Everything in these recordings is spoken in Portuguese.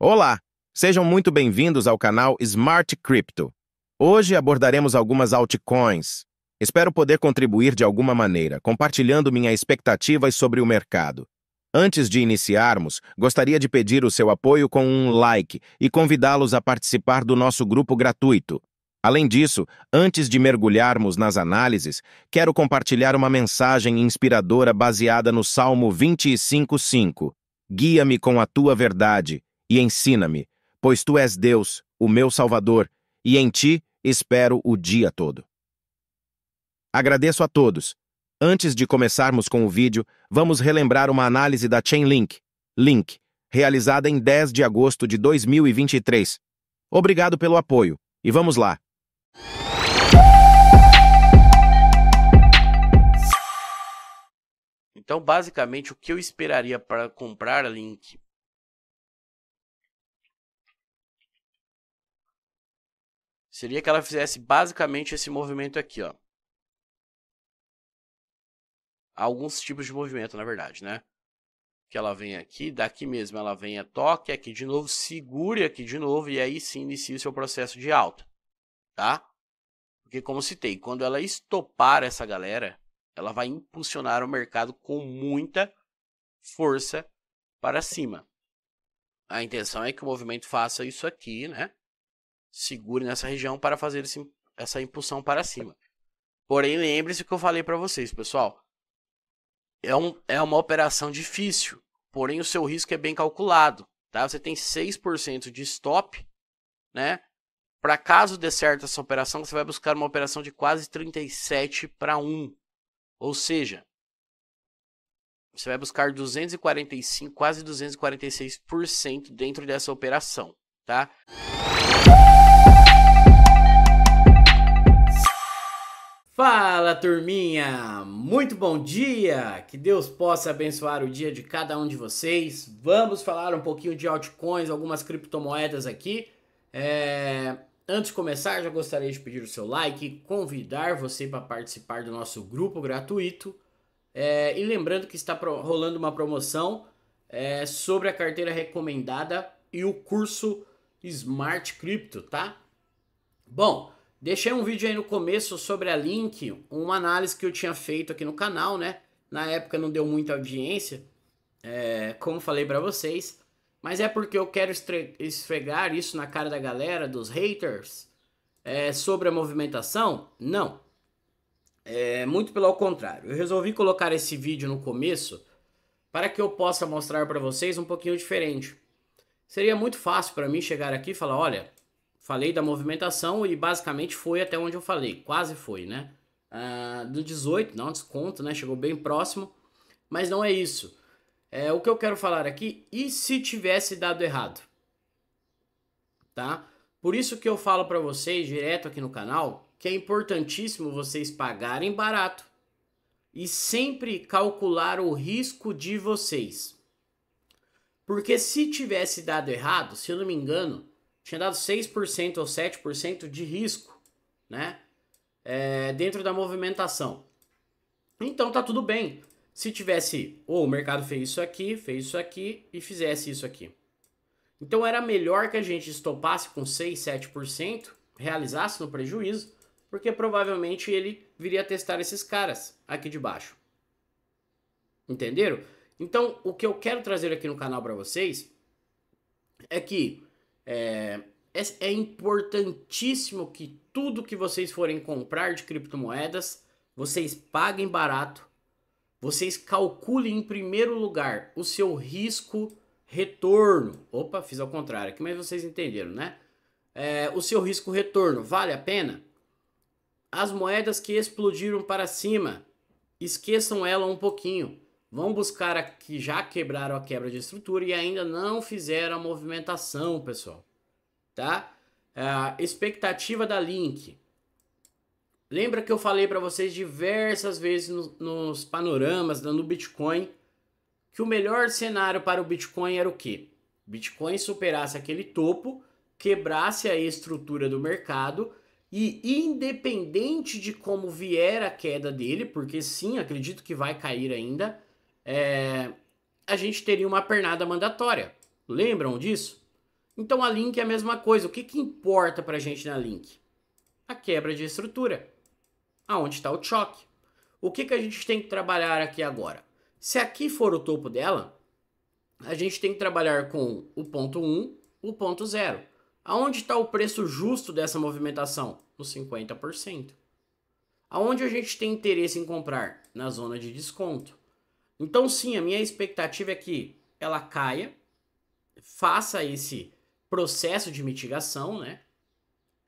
Olá, sejam muito bem-vindos ao canal Smart Crypto. Hoje abordaremos algumas altcoins. Espero poder contribuir de alguma maneira, compartilhando minhas expectativas sobre o mercado. Antes de iniciarmos, gostaria de pedir o seu apoio com um like e convidá-los a participar do nosso grupo gratuito. Além disso, antes de mergulharmos nas análises, quero compartilhar uma mensagem inspiradora baseada no Salmo 25:5. Guia-me com a tua verdade e ensina-me, pois tu és Deus, o meu Salvador, e em ti espero o dia todo. Agradeço a todos. Antes de começarmos com o vídeo, vamos relembrar uma análise da Chainlink, realizada em 10 de agosto de 2023. Obrigado pelo apoio, e vamos lá. Então, basicamente, o que eu esperaria para comprar a Link seria que ela fizesse basicamente esse movimento aqui, ó. Alguns tipos de movimento, na verdade, né? Que ela vem aqui, daqui mesmo ela vem a toque, aqui de novo, segure aqui de novo e aí sim inicia o seu processo de alta, tá? Porque como citei, quando ela estopar essa galera, ela vai impulsionar o mercado com muita força para cima. A intenção é que o movimento faça isso aqui, né? Segure nessa região para fazer essa impulsão para cima. Porém, lembre-se que eu falei para vocês, pessoal. É uma operação difícil, porém o seu risco é bem calculado, tá? Você tem 6% de stop, né? Para caso dê certo essa operação, você vai buscar uma operação de quase 37:1. Ou seja, você vai buscar 245, quase 246% dentro dessa operação, tá? Fala, turminha! Muito bom dia! Que Deus possa abençoar o dia de cada um de vocês. Vamos falar um pouquinho de altcoins, algumas criptomoedas aqui. Antes de começar, já gostaria de pedir o seu like, convidar você para participar do nosso grupo gratuito. E lembrando que está rolando uma promoção sobre a carteira recomendada e o curso Smart Crypto, tá? Bom, deixei um vídeo aí no começo sobre a Link, uma análise que eu tinha feito aqui no canal, né? Na época não deu muita audiência, como falei pra vocês, mas é porque eu quero esfregar isso na cara da galera, dos haters, sobre a movimentação? Não. Muito pelo contrário. Eu resolvi colocar esse vídeo no começo para que eu possa mostrar pra vocês um pouquinho diferente. Seria muito fácil pra mim chegar aqui e falar, olha, falei da movimentação e basicamente foi até onde eu falei, quase foi, né? Do 18, não desconto, né? Chegou bem próximo, mas não é isso. O que eu quero falar aqui, e se tivesse dado errado? Tá? Por isso que eu falo para vocês direto aqui no canal que é importantíssimo vocês pagarem barato e sempre calcular o risco de vocês. Porque se tivesse dado errado, se eu não me engano, tinha dado 6% ou 7% de risco, né? Dentro da movimentação. Então tá tudo bem. Se tivesse, o mercado fez isso aqui e fizesse isso aqui. Então era melhor que a gente estopasse com 6, 7%, realizasse no prejuízo, porque provavelmente ele viria testar esses caras aqui de baixo. Entenderam? Então o que eu quero trazer aqui no canal para vocês é que é importantíssimo que tudo que vocês forem comprar de criptomoedas, vocês paguem barato, vocês calculem em primeiro lugar o seu risco retorno. Opa, fiz ao contrário aqui, mas vocês entenderam, né? O seu risco retorno vale a pena? As moedas que explodiram para cima, esqueçam ela um pouquinho. Vão buscar a que já quebraram a quebra de estrutura e ainda não fizeram a movimentação, pessoal. Tá? A expectativa da Link. Lembra que eu falei para vocês diversas vezes nos panoramas no Bitcoin que o melhor cenário para o Bitcoin era o quê? Bitcoin superasse aquele topo, quebrasse a estrutura do mercado e independente de como vier a queda dele, porque sim, acredito que vai cair ainda, a gente teria uma pernada mandatória. Lembram disso? Então a link é a mesma coisa. O que que importa pra gente na link? A quebra de estrutura. Aonde está o choque? O que que a gente tem que trabalhar aqui agora? Se aqui for o topo dela, a gente tem que trabalhar com o ponto 1, o ponto 0. Aonde está o preço justo dessa movimentação? No 50%. Aonde a gente tem interesse em comprar? Na zona de desconto. Então sim, a minha expectativa é que ela caia, faça esse processo de mitigação, né?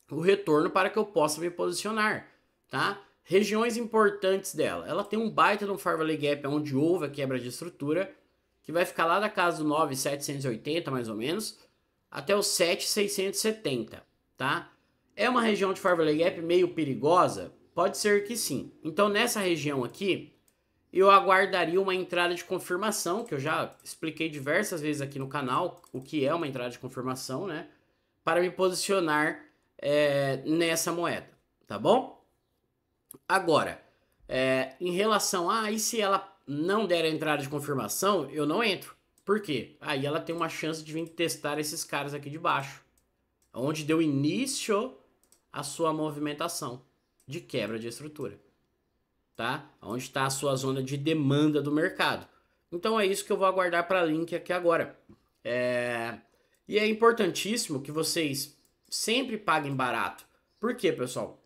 O retorno para que eu possa me posicionar, tá? Regiões importantes dela. Ela tem um baita de um Fair Value Gap onde houve a quebra de estrutura, que vai ficar lá da casa do 9.780 mais ou menos, até o 7.670, tá? É uma região de Fair Value Gap meio perigosa? Pode ser que sim. Então nessa região aqui, eu aguardaria uma entrada de confirmação, que eu já expliquei diversas vezes aqui no canal, o que é uma entrada de confirmação, né? Para me posicionar nessa moeda, tá bom? Agora, em relação a, e se ela não der a entrada de confirmação, eu não entro. Por quê? Aí ela tem uma chance de vir testar esses caras aqui de baixo, onde deu início a sua movimentação de quebra de estrutura, tá? Onde está a sua zona de demanda do mercado. Então é isso que eu vou aguardar para link aqui agora. E é importantíssimo que vocês sempre paguem barato. Por quê, pessoal?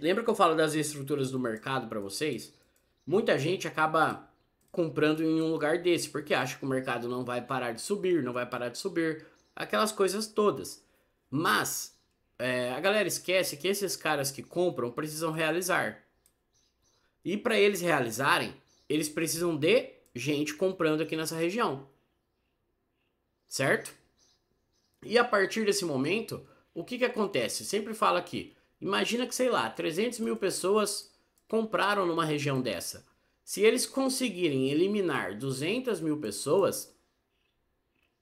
Lembra que eu falo das estruturas do mercado para vocês? Muita gente acaba comprando em um lugar desse, porque acha que o mercado não vai parar de subir, não vai parar de subir, aquelas coisas todas. Mas a galera esquece que esses caras que compram precisam realizar. E para eles realizarem, eles precisam de gente comprando aqui nessa região. Certo? E a partir desse momento, o que que acontece? Sempre falo aqui, imagina que, sei lá, 300 mil pessoas compraram numa região dessa. Se eles conseguirem eliminar 200 mil pessoas,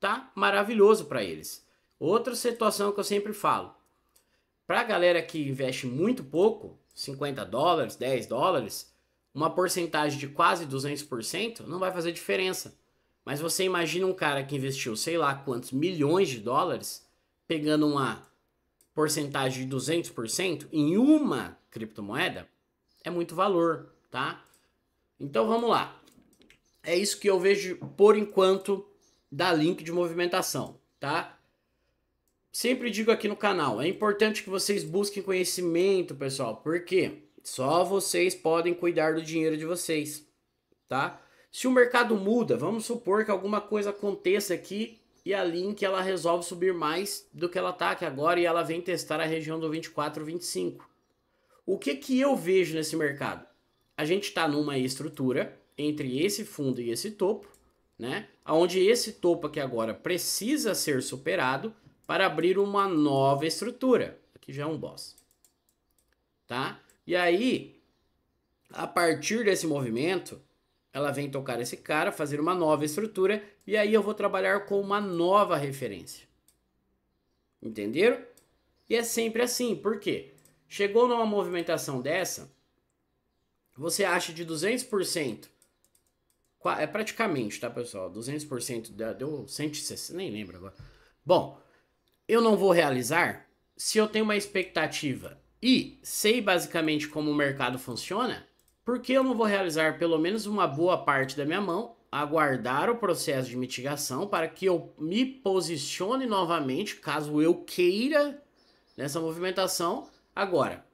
tá maravilhoso para eles. Outra situação que eu sempre falo, para a galera que investe muito pouco, 50 dólares, 10 dólares, uma porcentagem de quase 200% não vai fazer diferença. Mas você imagina um cara que investiu sei lá quantos milhões de dólares, pegando uma porcentagem de 200% em uma criptomoeda, é muito valor, tá? Então vamos lá. É isso que eu vejo por enquanto da link de movimentação, tá? Sempre digo aqui no canal, é importante que vocês busquem conhecimento, pessoal, porque só vocês podem cuidar do dinheiro de vocês, tá? Se o mercado muda, vamos supor que alguma coisa aconteça aqui e a Link ela resolve subir mais do que ela tá aqui agora e ela vem testar a região do 24, 25. O que que eu vejo nesse mercado? A gente está numa estrutura entre esse fundo e esse topo, né? Onde esse topo aqui agora precisa ser superado para abrir uma nova estrutura. Aqui já é um boss, tá? E aí, a partir desse movimento, ela vem tocar esse cara, fazer uma nova estrutura, e aí eu vou trabalhar com uma nova referência. Entenderam? E é sempre assim, por quê? Chegou numa movimentação dessa, você acha de 200%, é praticamente, tá, pessoal? 200% deu 160, nem lembro agora. Bom, eu não vou realizar se eu tenho uma expectativa e sei basicamente como o mercado funciona. Por que eu não vou realizar pelo menos uma boa parte da minha mão, aguardar o processo de mitigação para que eu me posicione novamente, caso eu queira, nessa movimentação? Agora,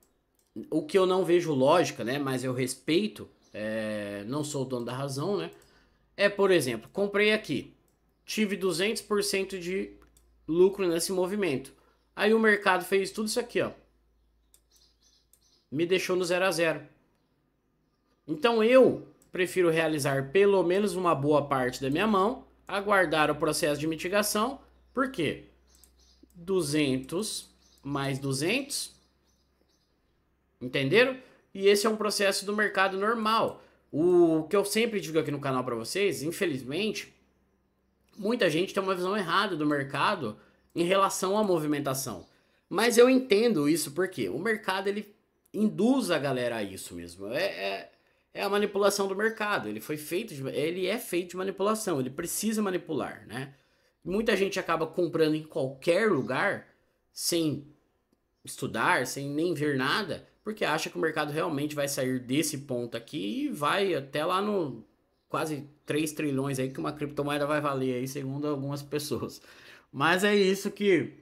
o que eu não vejo lógica, né, mas eu respeito, não sou o dono da razão, né, por exemplo, comprei aqui, tive 200% de lucro nesse movimento. Aí o mercado fez tudo isso aqui, ó, me deixou no 0 a 0. Então eu prefiro realizar pelo menos uma boa parte da minha mão, aguardar o processo de mitigação, por quê? 200 mais 200, entenderam? E esse é um processo do mercado normal. O que eu sempre digo aqui no canal para vocês, infelizmente, muita gente tem uma visão errada do mercado em relação à movimentação. Mas eu entendo isso porque o mercado ele induz a galera a isso mesmo. É a manipulação do mercado. Ele é feito de manipulação. Ele precisa manipular, né? Muita gente acaba comprando em qualquer lugar, sem estudar, sem nem ver nada, porque acha que o mercado realmente vai sair desse ponto aqui e vai até lá no quase 3 trilhões aí que uma criptomoeda vai valer aí, segundo algumas pessoas. Mas é isso que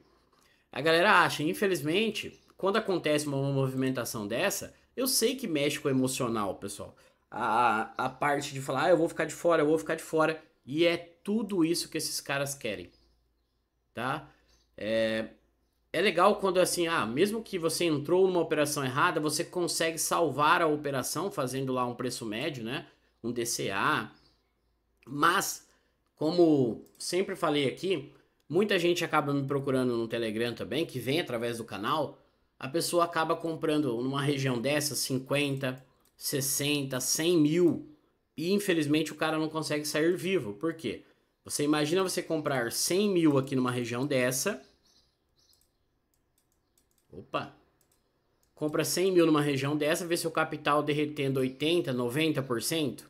a galera acha. Infelizmente, quando acontece uma movimentação dessa, eu sei que mexe com o emocional, pessoal. A parte de falar, eu vou ficar de fora, eu vou ficar de fora. E é tudo isso que esses caras querem, tá? É legal quando assim, mesmo que você entrou numa operação errada, você consegue salvar a operação fazendo lá um preço médio, né? Um DCA. Mas, como sempre falei aqui, muita gente acaba me procurando no Telegram também, que vem através do canal. A pessoa acaba comprando numa região dessa 50, 60, 100 mil. E infelizmente o cara não consegue sair vivo. Por quê? Você imagina você comprar 100 mil aqui numa região dessa. Opa! Compra 100 mil numa região dessa, vê seu capital derretendo 80%, 90%.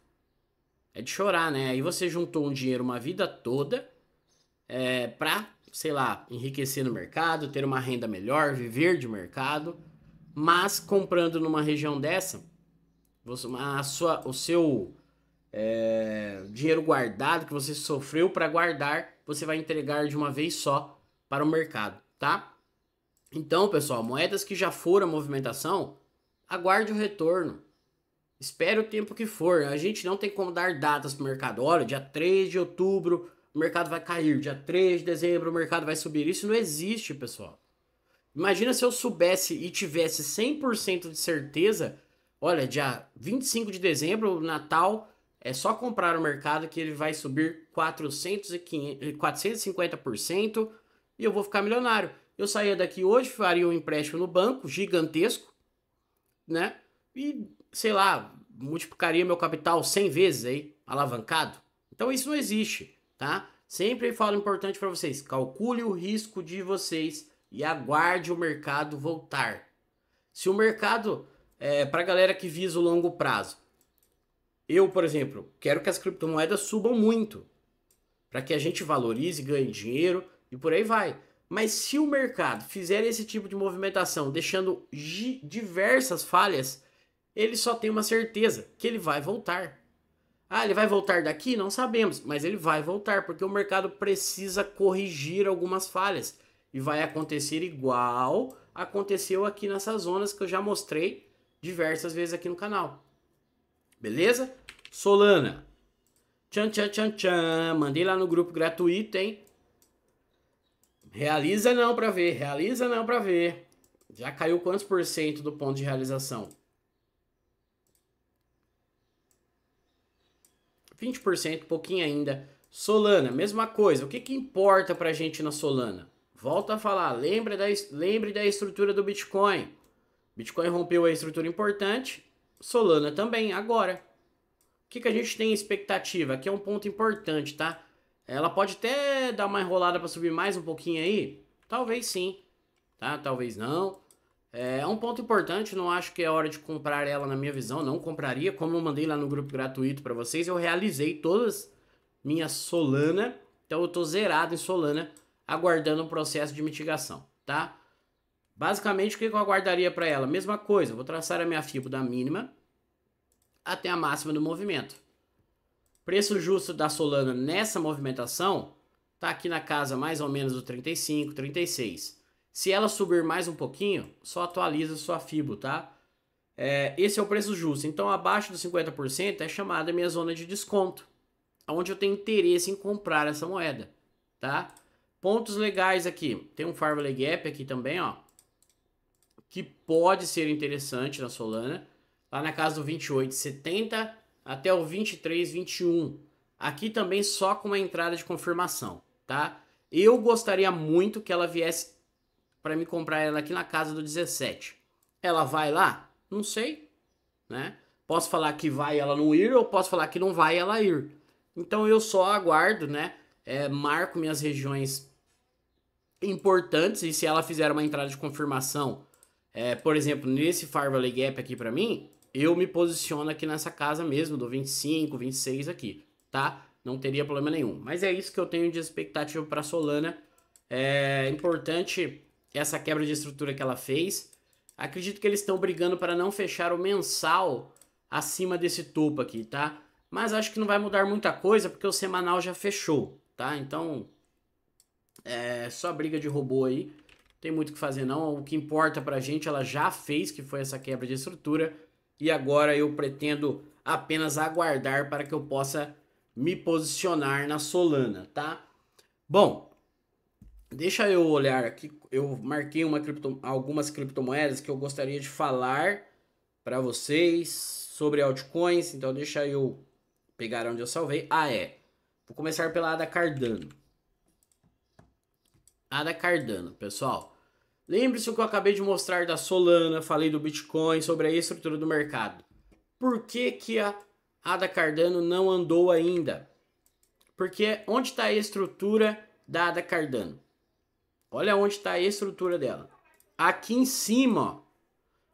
É de chorar, né? Aí você juntou um dinheiro uma vida toda pra, sei lá, enriquecer no mercado, ter uma renda melhor, viver de mercado. Mas comprando numa região dessa, o seu dinheiro guardado que você sofreu para guardar, você vai entregar de uma vez só para o mercado, tá? Então, pessoal, moedas que já foram a movimentação, aguarde o retorno. Espere o tempo que for. A gente não tem como dar datas para o mercado. Olha, dia 3 de outubro o mercado vai cair. Dia 3 de dezembro o mercado vai subir. Isso não existe, pessoal. Imagina se eu soubesse e tivesse 100% de certeza. Olha, dia 25 de dezembro, Natal, é só comprar o mercado que ele vai subir 450% e eu vou ficar milionário. Eu saía daqui hoje, faria um empréstimo no banco gigantesco, né? E, sei lá, multiplicaria meu capital 100 vezes aí, alavancado. Então isso não existe, tá? Sempre falo importante para vocês, calcule o risco de vocês e aguarde o mercado voltar. Se o mercado, para galera que visa o longo prazo, eu, por exemplo, quero que as criptomoedas subam muito, para que a gente valorize, ganhe dinheiro e por aí vai. Mas se o mercado fizer esse tipo de movimentação, deixando diversas falhas, ele só tem uma certeza, que ele vai voltar. Ele vai voltar daqui? Não sabemos, mas ele vai voltar, porque o mercado precisa corrigir algumas falhas. E vai acontecer igual aconteceu aqui nessas zonas que eu já mostrei diversas vezes aqui no canal. Beleza? Solana. Tchan, tchan, tchan, tchan. Mandei lá no grupo gratuito, hein? Realiza não pra ver, realiza não pra ver. Já caiu quantos por cento do ponto de realização? 20%, pouquinho ainda. Solana, mesma coisa. O que que importa pra gente na Solana? Volto a falar, lembre da estrutura do Bitcoin. Bitcoin rompeu a estrutura importante, Solana também, agora. O que que a gente tem expectativa? Aqui é um ponto importante, tá? Ela pode até dar uma enrolada para subir mais um pouquinho aí? Talvez sim, tá? Talvez não. É um ponto importante, não acho que é hora de comprar ela na minha visão, não compraria. Como eu mandei lá no grupo gratuito para vocês, eu realizei todas minhas Solana, então eu tô zerado em Solana, aguardando o processo de mitigação, tá? Basicamente, o que eu aguardaria para ela? Mesma coisa, eu vou traçar a minha FIBO da mínima até a máxima do movimento. Preço justo da Solana nessa movimentação tá aqui na casa mais ou menos do 35, 36. Se ela subir mais um pouquinho, só atualiza sua FIBO, tá? Esse é o preço justo. Então, abaixo dos 50% é chamada minha zona de desconto, onde eu tenho interesse em comprar essa moeda, tá? Pontos legais aqui. Tem um Fairway Gap aqui também, ó, que pode ser interessante na Solana. Lá na casa do 28,70 até o 23,21. Aqui também só com uma entrada de confirmação, tá? Eu gostaria muito que ela viesse para me comprar ela aqui na casa do 17. Ela vai lá? Não sei, né? Posso falar que vai ela não ir ou posso falar que não vai ela ir. Então eu só aguardo, né? Marco minhas regiões importantes e se ela fizer uma entrada de confirmação, por exemplo, nesse Fairway Gap aqui para mim, eu me posiciono aqui nessa casa mesmo, do 25, 26 aqui, tá? não teria problema nenhum. Mas é isso que eu tenho de expectativa para Solana. É importante essa quebra de estrutura que ela fez. Acredito que eles estão brigando para não fechar o mensal acima desse topo aqui, tá? Mas acho que não vai mudar muita coisa porque o semanal já fechou, tá? Então, é só briga de robô aí. Não tem muito o que fazer não. O que importa pra gente, ela já fez, que foi essa quebra de estrutura. E agora eu pretendo apenas aguardar para que eu possa me posicionar na Solana, tá? Bom, deixa eu olhar aqui. Eu marquei algumas criptomoedas que eu gostaria de falar para vocês sobre altcoins. Então deixa eu pegar onde eu salvei. Vou começar pela ADA Cardano. ADA Cardano, pessoal. Lembre-se o que eu acabei de mostrar da Solana, falei do Bitcoin, sobre a estrutura do mercado. Por que que a ADA Cardano não andou ainda? Porque onde está a estrutura da ADA Cardano? Olha onde está a estrutura dela. Aqui em cima, ó.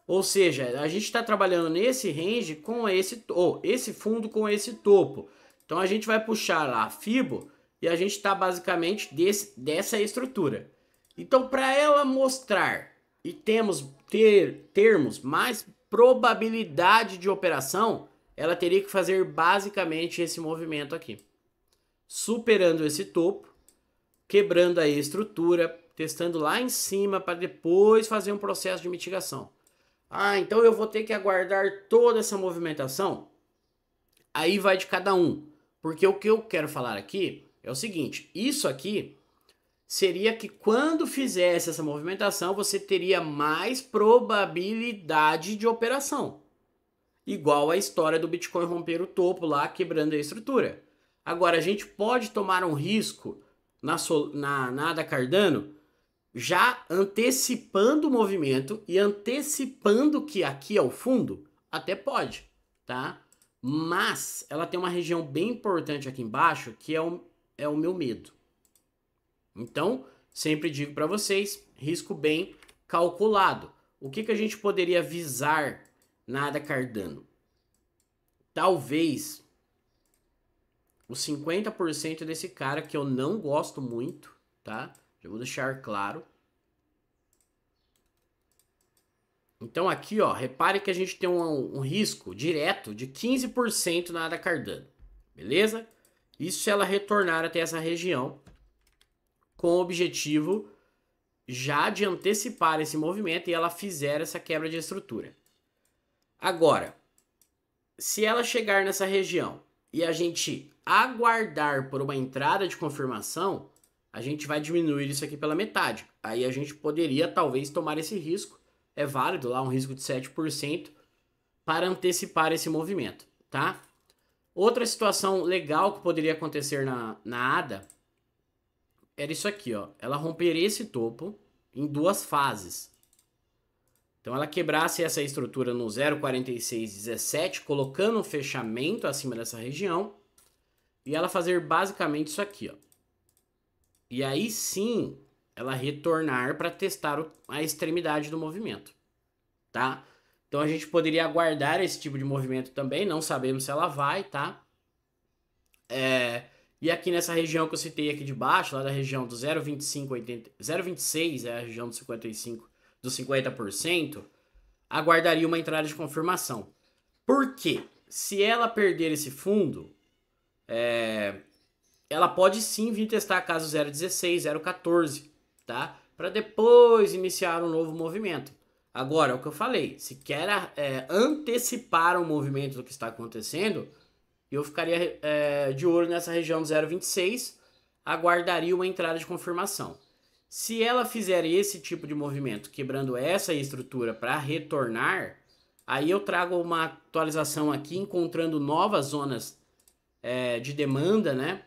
Ou seja, a gente está trabalhando nesse range com esse fundo com esse topo. Então a gente vai puxar lá a Fibo e a gente está basicamente dessa estrutura. Então para ela mostrar e termos mais probabilidade de operação, ela teria que fazer basicamente esse movimento aqui. Superando esse topo, quebrando a estrutura, testando lá em cima para depois fazer um processo de mitigação. Então eu vou ter que aguardar toda essa movimentação? Aí vai de cada um. Porque o que eu quero falar aqui é o seguinte, isso aqui seria que quando fizesse essa movimentação, você teria mais probabilidade de operação. Igual a história do Bitcoin romper o topo lá, quebrando a estrutura. Agora, a gente pode tomar um risco na ADA Cardano, já antecipando o movimento e antecipando que aqui é o fundo? Até pode, tá? Mas ela tem uma região bem importante aqui embaixo, que é o meu medo. Então, sempre digo para vocês, risco bem calculado. O que a gente poderia visar na ADA Cardano? Talvez os 50% desse cara que eu não gosto muito, tá? Já vou deixar claro. Então aqui, ó, repare que a gente tem um risco direto de 15% na ADA Cardano, beleza? Isso se ela retornar até essa região, com o objetivo já de antecipar esse movimento e ela fizer essa quebra de estrutura. Agora, se ela chegar nessa região e a gente aguardar por uma entrada de confirmação, a gente vai diminuir isso aqui pela metade. Aí a gente poderia talvez tomar esse risco, é válido lá um risco de 7% para antecipar esse movimento, tá? Outra situação legal que poderia acontecer na ADA era isso aqui, ó. Ela romperia esse topo em duas fases. Então ela quebrasse essa estrutura no 0,4617, colocando um fechamento acima dessa região, e ela fazer basicamente isso aqui, ó. E aí sim, ela retornar para testar a extremidade do movimento, tá? Então a gente poderia aguardar esse tipo de movimento também, não sabemos se ela vai, tá? E aqui nessa região que eu citei aqui de baixo, lá da região do 0,26 é a região do 55, do 50%, aguardaria uma entrada de confirmação. Por quê? Se ela perder esse fundo, ela pode sim vir testar a casa 0,16, 0,14, tá? Para depois iniciar um novo movimento. Agora, é o que eu falei, se quer antecipar o movimento do que está acontecendo, eu ficaria de olho nessa região do 0,26, aguardaria uma entrada de confirmação. Se ela fizer esse tipo de movimento, quebrando essa estrutura para retornar, aí eu trago uma atualização aqui, encontrando novas zonas de demanda, né?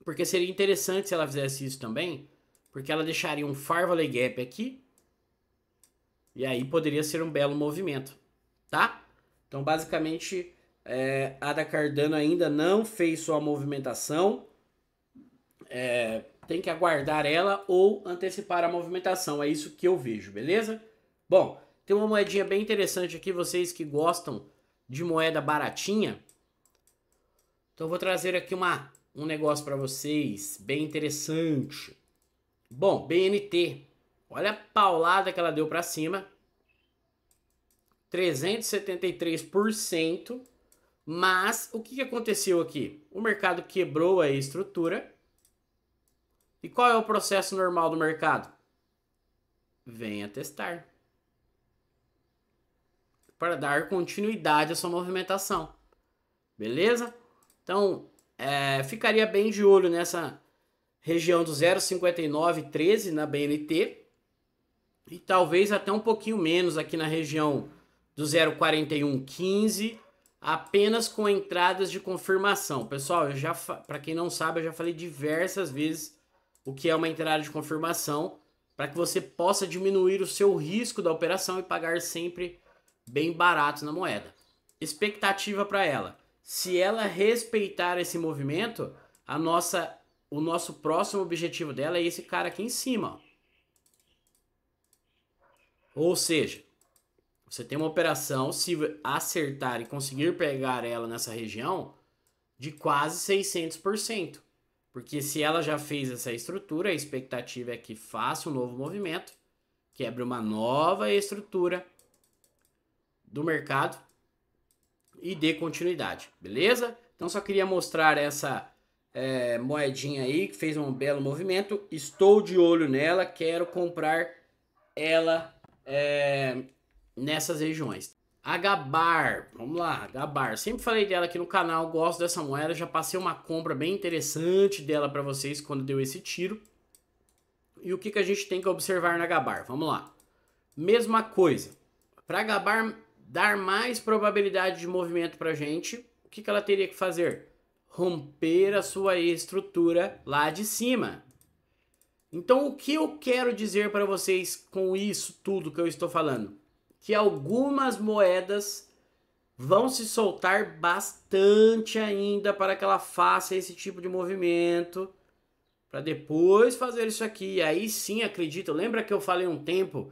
Porque seria interessante se ela fizesse isso também, porque ela deixaria um Far Valley Gap aqui, e aí poderia ser um belo movimento, tá? Então, basicamente, a ADA Cardano ainda não fez sua movimentação, tem que aguardar ela ou antecipar a movimentação, é isso que eu vejo, beleza? Bom, tem uma moedinha bem interessante aqui, vocês que gostam de moeda baratinha, então eu vou trazer aqui uma um negócio para vocês bem interessante. Bom, BNT, olha a paulada que ela deu para cima, 373%, mas o que aconteceu aqui? O mercado quebrou a estrutura. E qual é o processo normal do mercado? Venha testar para dar continuidade à sua movimentação. Beleza? Então, ficaria bem de olho nessa região do 0,5913 na BNT e talvez até um pouquinho menos aqui na região do 0,4115, apenas com entradas de confirmação. Pessoal, para quem não sabe, eu já falei diversas vezes o que é uma entrada de confirmação, para que você possa diminuir o seu risco da operação e pagar sempre bem barato na moeda. Expectativa para ela: se ela respeitar esse movimento, o nosso próximo objetivo dela é esse cara aqui em cima, ó. Ou seja, você tem uma operação, se acertar e conseguir pegar ela nessa região, de quase 600%. Porque se ela já fez essa estrutura, a expectativa é que faça um novo movimento, quebre uma nova estrutura do mercado e dê continuidade, beleza? Então só queria mostrar essa moedinha aí que fez um belo movimento. Estou de olho nela, quero comprar ela nessas regiões. A Gabar, vamos lá, Gabar. Sempre falei dela aqui no canal, gosto dessa moeda, já passei uma compra bem interessante dela para vocês quando deu esse tiro. E o que a gente tem que observar na Gabar? Vamos lá. Mesma coisa. Para a Gabar dar mais probabilidade de movimento para a gente, o que ela teria que fazer? Romper a sua estrutura lá de cima. Então o que eu quero dizer para vocês com isso tudo que eu estou falando? Que algumas moedas vão se soltar bastante ainda para que ela faça esse tipo de movimento, para depois fazer isso aqui. E aí sim, acredito, lembra que eu falei um tempo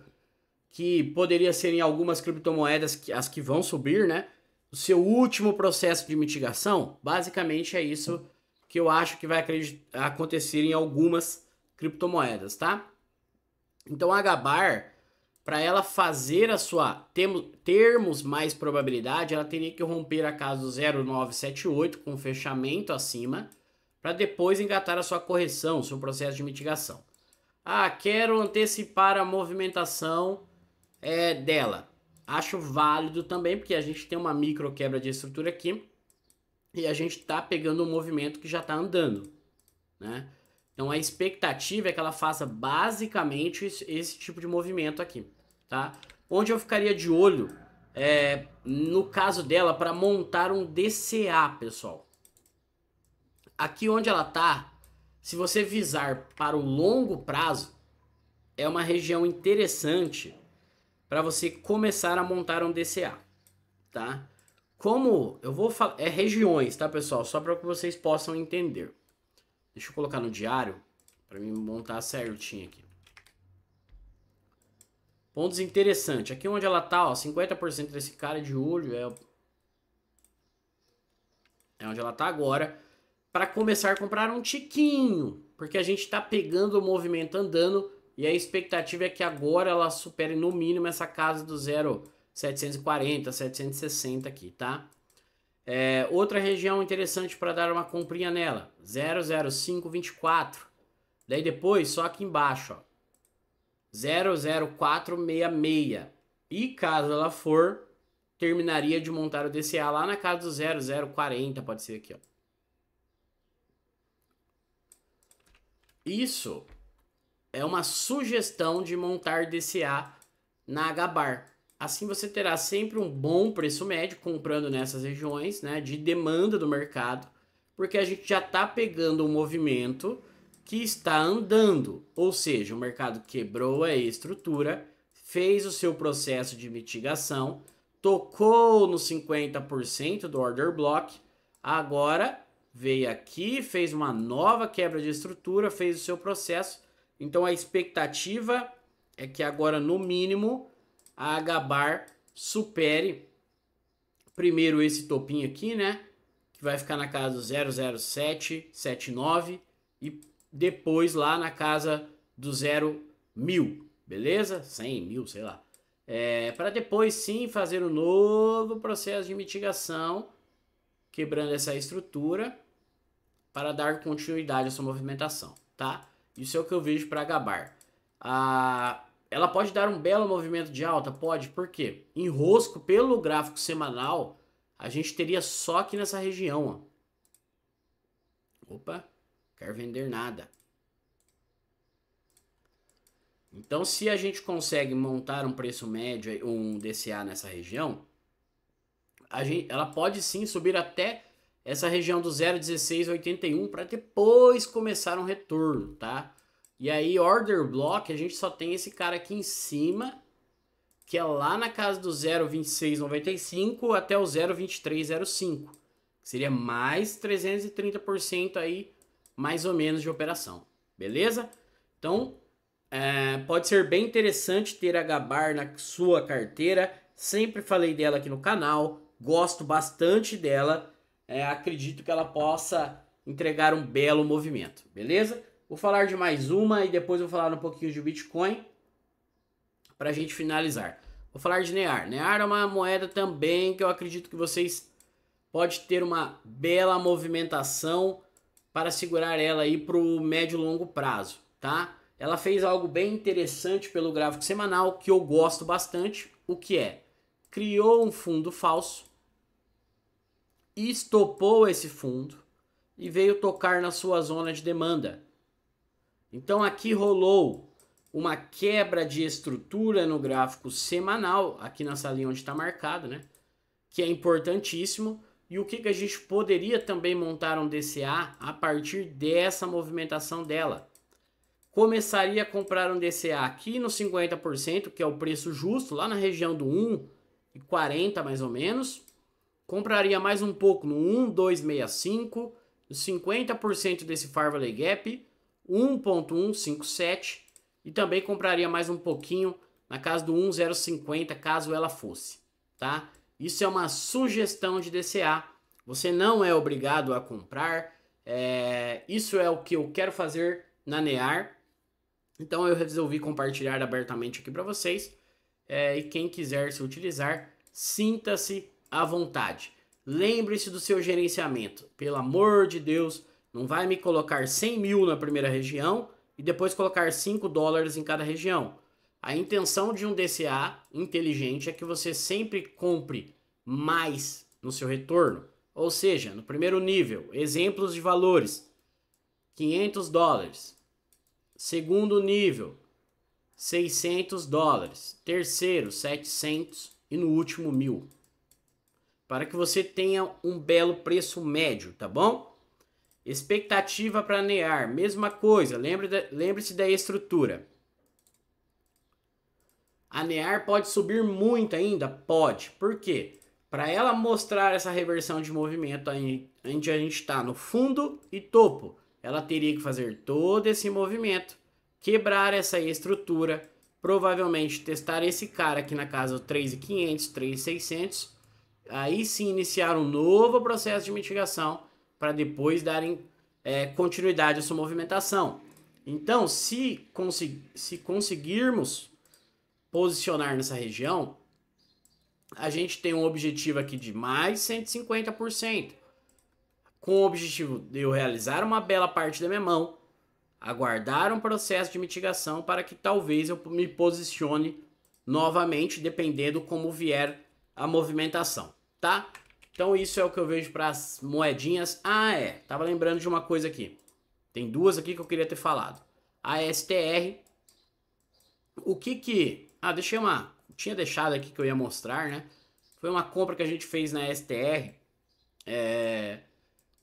que poderia ser em algumas criptomoedas as que vão subir, né? O seu último processo de mitigação, basicamente é isso que eu acho que vai acontecer em algumas criptomoedas, tá? Então a Gabar, para ela fazer a sua termos mais probabilidade, ela teria que romper a casa do 0,978 com fechamento acima, para depois engatar a sua correção, seu processo de mitigação. Ah, quero antecipar a movimentação dela. Acho válido também, porque a gente tem uma micro quebra de estrutura aqui e a gente está pegando um movimento que já está andando, né? Então a expectativa é que ela faça basicamente esse tipo de movimento aqui, tá? Onde eu ficaria de olho no caso dela para montar um DCA, pessoal. Aqui onde ela tá, se você visar para o longo prazo, é uma região interessante para você começar a montar um DCA, tá? Como eu vou falar, regiões, tá, pessoal? Só para que vocês possam entender. Deixa eu colocar no diário para mim montar certinho aqui. Pontos interessantes. Aqui onde ela tá, ó, 50% desse cara de olho é onde ela tá agora, para começar a comprar um tiquinho, porque a gente tá pegando o movimento andando e a expectativa é que agora ela supere no mínimo essa casa do 0,740, 760 aqui, tá? Outra região interessante para dar uma comprinha nela, 0,0524. Daí depois, só aqui embaixo, ó, 0,0466. E caso ela for, terminaria de montar o DCA lá na casa do 0,040, pode ser aqui, ó. Isso é uma sugestão de montar DCA na Gabar. Assim você terá sempre um bom preço médio comprando nessas regiões, né, de demanda do mercado, porque a gente já está pegando um movimento que está andando, ou seja, o mercado quebrou a estrutura, fez o seu processo de mitigação, tocou no 50% do order block, agora veio aqui, fez uma nova quebra de estrutura, fez o seu processo. Então a expectativa é que agora no mínimo a Gabar supere primeiro esse topinho aqui, né? Que vai ficar na casa do 00779 e depois lá na casa do 0.000, beleza? 100.000, sei lá. Para depois sim fazer um novo processo de mitigação, quebrando essa estrutura para dar continuidade à sua movimentação, tá? Isso é o que eu vejo para a Gabar. Ela pode dar um belo movimento de alta? Pode, por quê? Enrosco pelo gráfico semanal, a gente teria só aqui nessa região, ó. Opa, quero vender nada. Então, se a gente consegue montar um preço médio, um DCA nessa região, ela pode sim subir até essa região do 0,1681 para depois começar um retorno, tá? E aí, order block, a gente só tem esse cara aqui em cima, que é lá na casa do 0,2695 até o 0,2305, que seria mais 330% aí, mais ou menos, de operação, beleza? Então, pode ser bem interessante ter a Gabar na sua carteira. Sempre falei dela aqui no canal, gosto bastante dela. Acredito que ela possa entregar um belo movimento, beleza? Vou falar de mais uma e depois vou falar um pouquinho de Bitcoin para a gente finalizar. Vou falar de NEAR. NEAR é uma moeda também que eu acredito que vocês podem ter uma bela movimentação para segurar ela aí para o médio e longo prazo, tá? Ela fez algo bem interessante pelo gráfico semanal que eu gosto bastante. O que é? Criou um fundo falso, estopou esse fundo e veio tocar na sua zona de demanda. Então aqui rolou uma quebra de estrutura no gráfico semanal, aqui nessa linha onde está marcado, né? Que é importantíssimo. E o que a gente poderia também montar um DCA a partir dessa movimentação dela? Começaria a comprar um DCA aqui no 50%, que é o preço justo, lá na região do 1,40 mais ou menos. Compraria mais um pouco no 1,265, no 50% desse Farvalley Gap, 1,157, e também compraria mais um pouquinho na casa do 1,050, caso ela fosse, tá? Isso é uma sugestão de DCA, você não é obrigado a comprar, isso é o que eu quero fazer na NEAR. Então eu resolvi compartilhar abertamente aqui para vocês. E quem quiser se utilizar, sinta-se à vontade. Lembre-se do seu gerenciamento. Pelo amor de Deus, não vai me colocar 100.000 na primeira região e depois colocar $5 em cada região. A intenção de um DCA inteligente é que você sempre compre mais no seu retorno. Ou seja, no primeiro nível, exemplos de valores, $500. Segundo nível, $600. Terceiro, 700. E no último, 1.000. Para que você tenha um belo preço médio, tá bom? Expectativa para NEAR, mesma coisa. Lembre-se da estrutura. A NEAR pode subir muito ainda? Pode. Por quê? Para ela mostrar essa reversão de movimento onde a gente está no fundo e topo, ela teria que fazer todo esse movimento, quebrar essa estrutura, provavelmente testar esse cara aqui na casa do 3.500, 3.600, aí sim iniciar um novo processo de mitigação para depois darem continuidade à sua movimentação. Então, se conseguirmos posicionar nessa região, a gente tem um objetivo aqui de mais 150%, com o objetivo de eu realizar uma bela parte da minha mão, aguardar um processo de mitigação para que talvez eu me posicione novamente, dependendo como vier a movimentação, tá? Então isso é o que eu vejo para as moedinhas. Tava lembrando de uma coisa aqui. Tem duas aqui que eu queria ter falado. A STR. Tinha deixado aqui que eu ia mostrar, né? Foi uma compra que a gente fez na STR.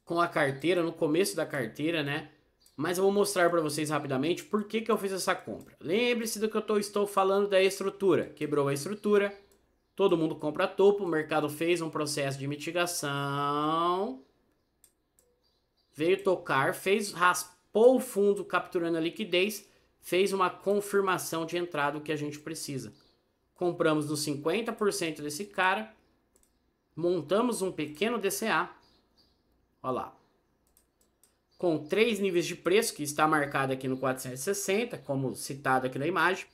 Com a carteira, no começo da carteira, né? Mas eu vou mostrar para vocês rapidamente por que eu fiz essa compra. Lembre-se do que eu estou falando da estrutura. Quebrou a estrutura, todo mundo compra topo, o mercado fez um processo de mitigação, veio tocar, raspou o fundo capturando a liquidez, fez uma confirmação de entrada, o que a gente precisa. Compramos no 50% desse cara, montamos um pequeno DCA Olha lá. Com 3 níveis de preço, que está marcado aqui no 460, como citado aqui na imagem.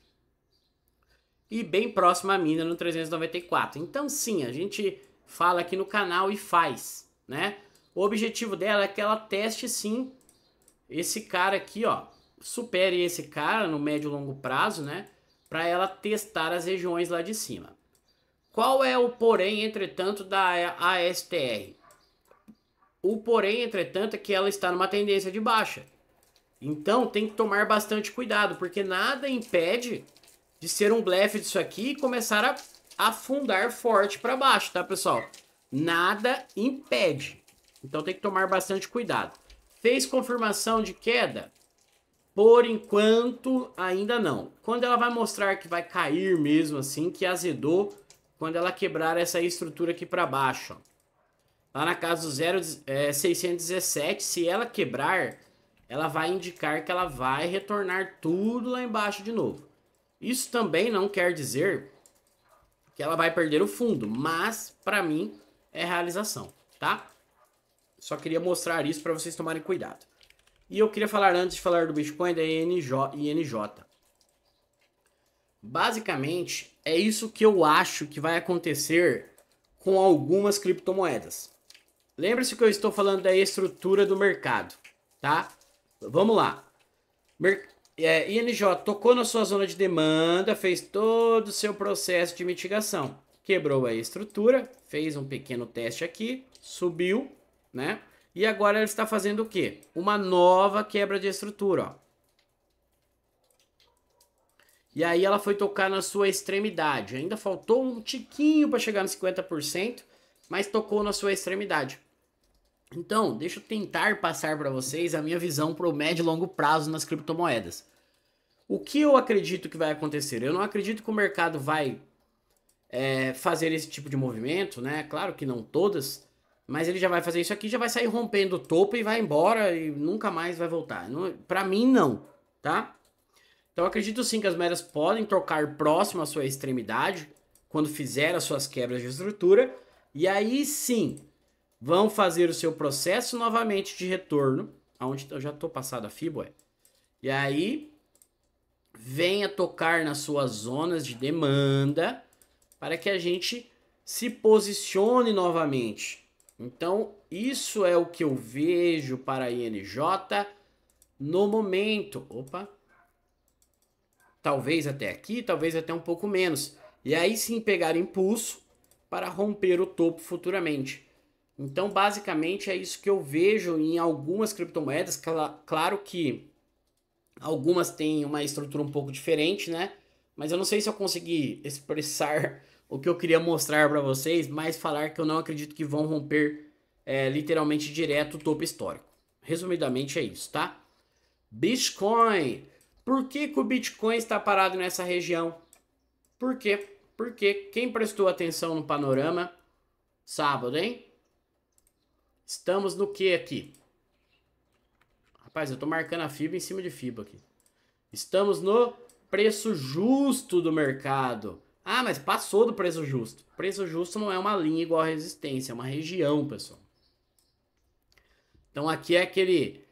E bem próximo à mina no 394. Então sim, a gente fala aqui no canal e faz, né? O objetivo dela é que ela teste sim esse cara aqui, ó. Supere esse cara no médio e longo prazo, né? Para ela testar as regiões lá de cima. Qual é o porém, entretanto, da ASTR? O porém, entretanto, é que ela está numa tendência de baixa. Então tem que tomar bastante cuidado, porque nada impede de ser um blefe disso aqui e começar a afundar forte para baixo, tá, pessoal? Nada impede. Então tem que tomar bastante cuidado. Fez confirmação de queda? Por enquanto, ainda não. Quando ela vai mostrar que vai cair mesmo assim, que azedou, quando ela quebrar essa estrutura aqui para baixo, ó. Lá na casa do 0,617, se ela quebrar, ela vai indicar que ela vai retornar tudo lá embaixo de novo. Isso também não quer dizer que ela vai perder o fundo, mas para mim é realização, tá? Só queria mostrar isso para vocês tomarem cuidado. E eu queria falar, antes de falar do Bitcoin, da INJ. Basicamente, é isso que eu acho que vai acontecer com algumas criptomoedas. Lembre-se que eu estou falando da estrutura do mercado, tá? Vamos lá. INJ tocou na sua zona de demanda, fez todo o seu processo de mitigação. Quebrou a estrutura, fez um pequeno teste aqui, subiu, né? E agora ela está fazendo o quê? Uma nova quebra de estrutura, ó. E aí ela foi tocar na sua extremidade. Ainda faltou um tiquinho para chegar nos 50%, mas tocou na sua extremidade. Então, deixa eu tentar passar para vocês a minha visão para o médio e longo prazo nas criptomoedas. O que eu acredito que vai acontecer? Eu não acredito que o mercado vai fazer esse tipo de movimento, né? Claro que não todas, mas ele já vai fazer isso aqui, já vai sair rompendo o topo e vai embora e nunca mais vai voltar. Para mim, não, tá? Então, eu acredito sim que as moedas podem tocar próximo à sua extremidade quando fizer as suas quebras de estrutura, e aí sim vão fazer o seu processo novamente de retorno, aonde eu já estou passado a FIBO, e aí venha tocar nas suas zonas de demanda para que a gente se posicione novamente. Então, isso é o que eu vejo para a INJ no momento. Opa! Talvez até aqui, talvez até um pouco menos. E aí sim pegar impulso para romper o topo futuramente. Então, basicamente, é isso que eu vejo em algumas criptomoedas. Claro que algumas têm uma estrutura um pouco diferente, né? Mas eu não sei se eu consegui expressar o que eu queria mostrar para vocês, mas falar que eu não acredito que vão romper literalmente direto o topo histórico. Resumidamente é isso, tá? Bitcoin. Por que o Bitcoin está parado nessa região? Por quê? Porque quem prestou atenção no panorama, sábado, hein? Estamos no que aqui? Rapaz, eu tô marcando a FIBA em cima de FIBA aqui. Estamos no preço justo do mercado. Ah, mas passou do preço justo. Preço justo não é uma linha igual a resistência, é uma região, pessoal. Então aqui é aquele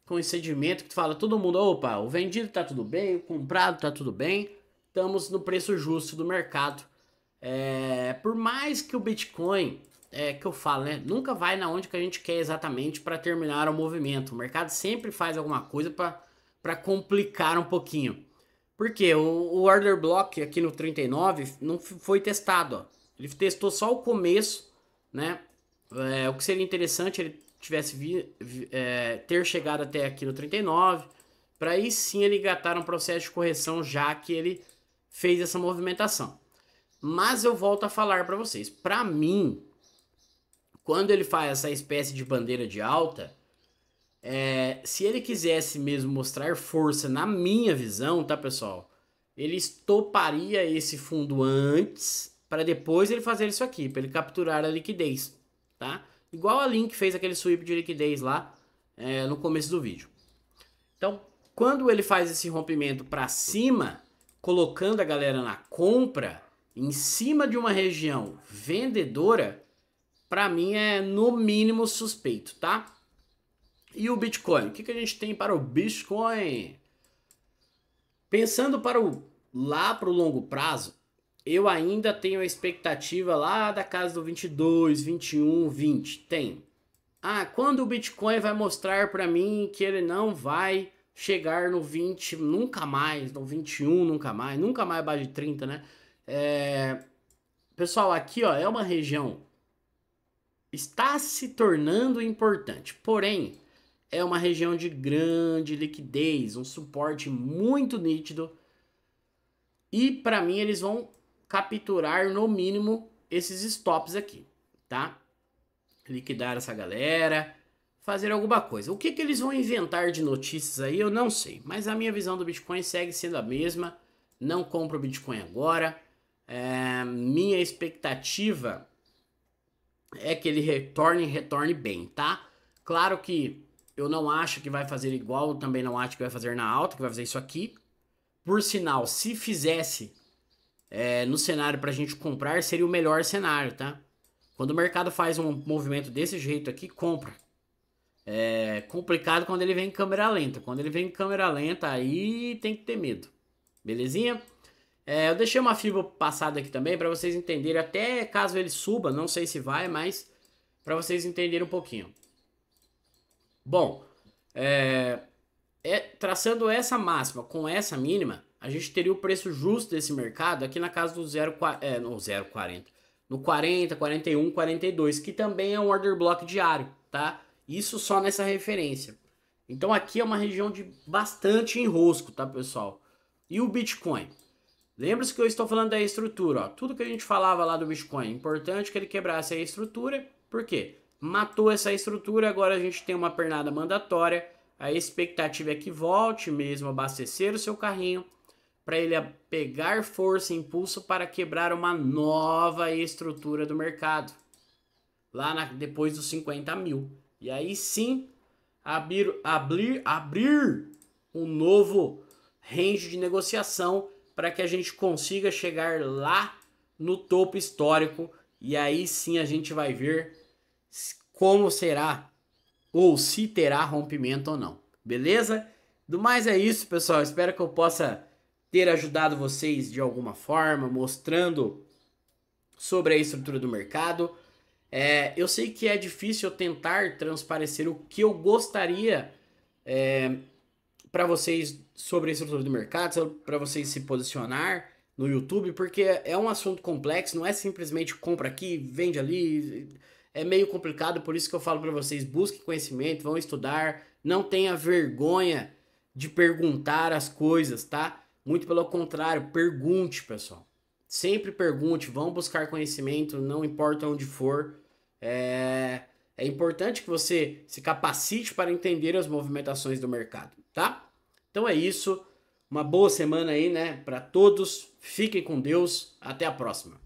concedimento que tu fala, todo mundo, opa, o vendido tá tudo bem, o comprado tá tudo bem. Estamos no preço justo do mercado. Por mais que o Bitcoin, que eu falo, né, nunca vai na onde que a gente quer exatamente para terminar o movimento. O mercado sempre faz alguma coisa para complicar um pouquinho. Porque o order block aqui no 39 não foi testado, ó. Ele testou só o começo, né? O que seria interessante ele tivesse ter chegado até aqui no 39, para aí sim ele engatar um processo de correção, já que ele fez essa movimentação. Mas eu volto a falar para vocês, para mim, quando ele faz essa espécie de bandeira de alta, se ele quisesse mesmo mostrar força, na minha visão, tá, pessoal? Ele estoparia esse fundo antes, para depois ele fazer isso aqui, para ele capturar a liquidez, tá? Igual a Link fez aquele sweep de liquidez lá no começo do vídeo. Então, quando ele faz esse rompimento para cima, colocando a galera na compra, em cima de uma região vendedora, para mim é no mínimo suspeito, tá? E o Bitcoin? O que a gente tem para o Bitcoin? Pensando lá para o longo prazo, eu ainda tenho a expectativa lá da casa do 22, 21, 20. Tenho. Quando o Bitcoin vai mostrar para mim que ele não vai chegar no 20 nunca mais, no 21 nunca mais abaixo de 30, né? Pessoal, aqui ó, é uma região está se tornando importante, porém é uma região de grande liquidez, um suporte muito nítido e para mim eles vão capturar no mínimo esses stops aqui, tá? Liquidar essa galera, fazer alguma coisa. O que eles vão inventar de notícias aí, eu não sei. Mas a minha visão do Bitcoin segue sendo a mesma. Não compro Bitcoin agora. Minha expectativa é que ele retorne bem, tá? Claro que eu não acho que vai fazer igual, eu também não acho que vai fazer na alta, que vai fazer isso aqui. Por sinal, se fizesse no cenário pra gente comprar, seria o melhor cenário, tá? Quando o mercado faz um movimento desse jeito aqui, compra. É complicado quando ele vem em câmera lenta. Quando ele vem em câmera lenta, aí tem que ter medo. Belezinha? Eu deixei uma FIBA passada aqui também para vocês entenderem. Até caso ele suba, não sei se vai, mas para vocês entenderem um pouquinho. Bom, traçando essa máxima com essa mínima, a gente teria o preço justo desse mercado aqui na casa do 0,40. No 40, 41, 42, que também é um order block diário, tá? Isso só nessa referência. Então aqui é uma região de bastante enrosco, tá, pessoal? E o Bitcoin? Lembra-se que eu estou falando da estrutura, ó. Tudo que a gente falava lá do Bitcoin, importante que ele quebrasse a estrutura. Por quê? Matou essa estrutura, agora a gente tem uma pernada mandatória. A expectativa é que volte mesmo a abastecer o seu carrinho para ele pegar força e impulso para quebrar uma nova estrutura do mercado. Lá depois dos 50 mil. E aí sim, abrir um novo range de negociação para que a gente consiga chegar lá no topo histórico. E aí sim a gente vai ver como será ou se terá rompimento ou não. Beleza? Do mais é isso, pessoal. Espero que eu possa ter ajudado vocês de alguma forma, mostrando sobre a estrutura do mercado. Eu sei que é difícil eu tentar transparecer o que eu gostaria para vocês sobre a estrutura do mercado, para vocês se posicionar no YouTube, porque é um assunto complexo, não é simplesmente compra aqui, vende ali, é meio complicado, por isso que eu falo para vocês, busquem conhecimento, vão estudar, não tenha vergonha de perguntar as coisas, tá? Muito pelo contrário, pergunte, pessoal. Sempre pergunte, vão buscar conhecimento, não importa onde for. É importante que você se capacite para entender as movimentações do mercado, tá? Então é isso. Uma boa semana aí, né, para todos. Fiquem com Deus. Até a próxima.